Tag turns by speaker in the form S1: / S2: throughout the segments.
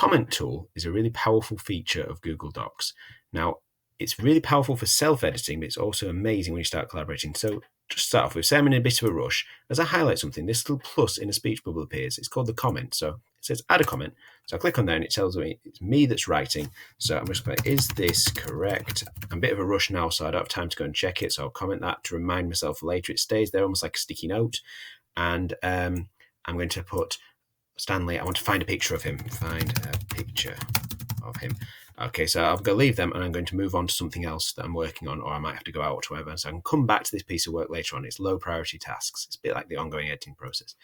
S1: comment tool is a really powerful feature of Google Docs. Now, it's really powerful for self-editing, but it's also amazing when you start collaborating. So just start off with, say I'm in a bit of a rush. As I highlight something, this little plus in a speech bubble appears. It's called the comment. So it says add a comment. So I click on there and it tells me it's me that's writing. So I'm just going, is this correct? I'm a bit of a rush now, so I don't have time to go and check it. So I'll comment that to remind myself later. It stays there almost like a sticky note. And I'm going to put Stanley, I want to find a picture of him. Find a picture of him. Okay, so I'm going to leave them and I'm going to move on to something else that I'm working on, or I might have to go out or whatever. So I can come back to this piece of work later on. It's low priority tasks. It's a bit like the ongoing editing process.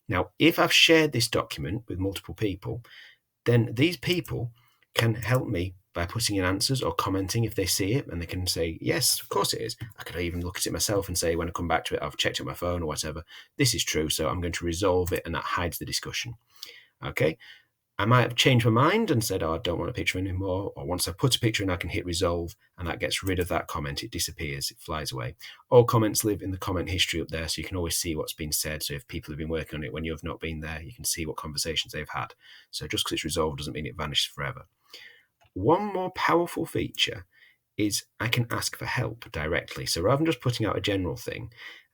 S1: Now, if I've shared this document with multiple people, then these people can help me by putting in answers or commenting if they see it, and they can say, yes, of course it is. I could even look at it myself and say, when I come back to it, I've checked it on my phone or whatever. This is true, so I'm going to resolve it, and that hides the discussion. Okay. I might have changed my mind and said, oh, I don't want a picture anymore. Or once I put a picture in, I can hit resolve and that gets rid of that comment. It disappears, it flies away. All comments live in the comment history up there, so you can always see what's been said. So if people have been working on it when you've not been there, you can see what conversations they've had. So just because it's resolved doesn't mean it vanishes forever. One more powerful feature is I can ask for help directly. So rather than just putting out a general thing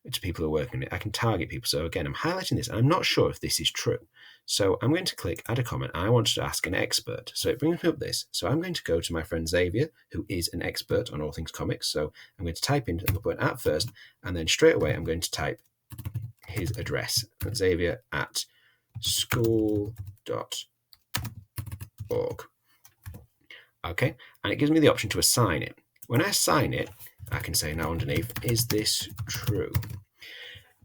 S1: to people who are working on it, I can target people. So again, I'm highlighting this and I'm not sure if this is true. So I'm going to click add a comment and I want to ask an expert. So it brings me up this. So I'm going to go to my friend Xavier, who is an expert on all things comics. So I'm going to type in, I'm going to put at first, and then straight away I'm going to type his address, Xavier at school.org. Okay, and it gives me the option to assign it. When I assign it, I can say now underneath, is this true?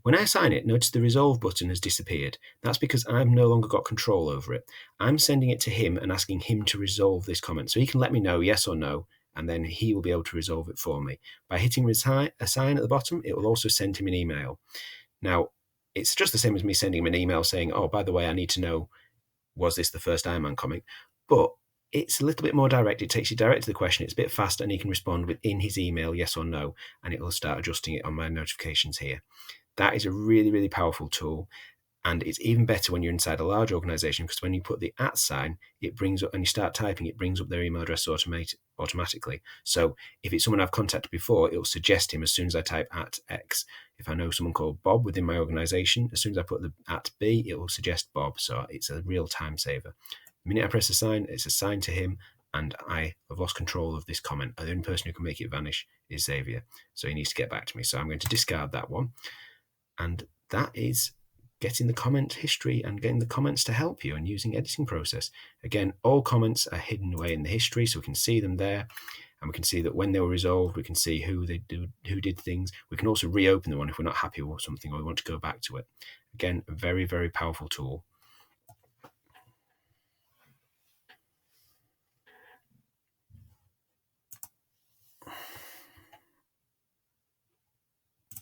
S1: When I assign it, notice the resolve button has disappeared. That's because I've no longer got control over it. I'm sending it to him and asking him to resolve this comment. So he can let me know yes or no, and then he will be able to resolve it for me. By hitting assign at the bottom, it will also send him an email. Now, it's just the same as me sending him an email saying, oh, by the way, I need to know, was this the first Iron Man comic? But it's a little bit more direct. It takes you direct to the question. It's a bit faster, and he can respond within his email, yes or no, and it will start adjusting it on my notifications here. That is a really, really powerful tool. And it's even better when you're inside a large organization, because when you put the @ sign, it brings up, and you start typing, it brings up their email address automatically. So if it's someone I've contacted before, it'll suggest him as soon as I type @X. If I know someone called Bob within my organization, as soon as I put the @B, it will suggest Bob. So it's a real time saver. The minute I press assign, it's assigned to him, and I have lost control of this comment. The only person who can make it vanish is Xavier. So he needs to get back to me. So I'm going to discard that one. And that is getting the comment history and getting the comments to help you and using editing process. Again, all comments are hidden away in the history, so we can see them there. And we can see that when they were resolved, we can see who did things. We can also reopen the one if we're not happy with something or we want to go back to it. Again, a very, very powerful tool.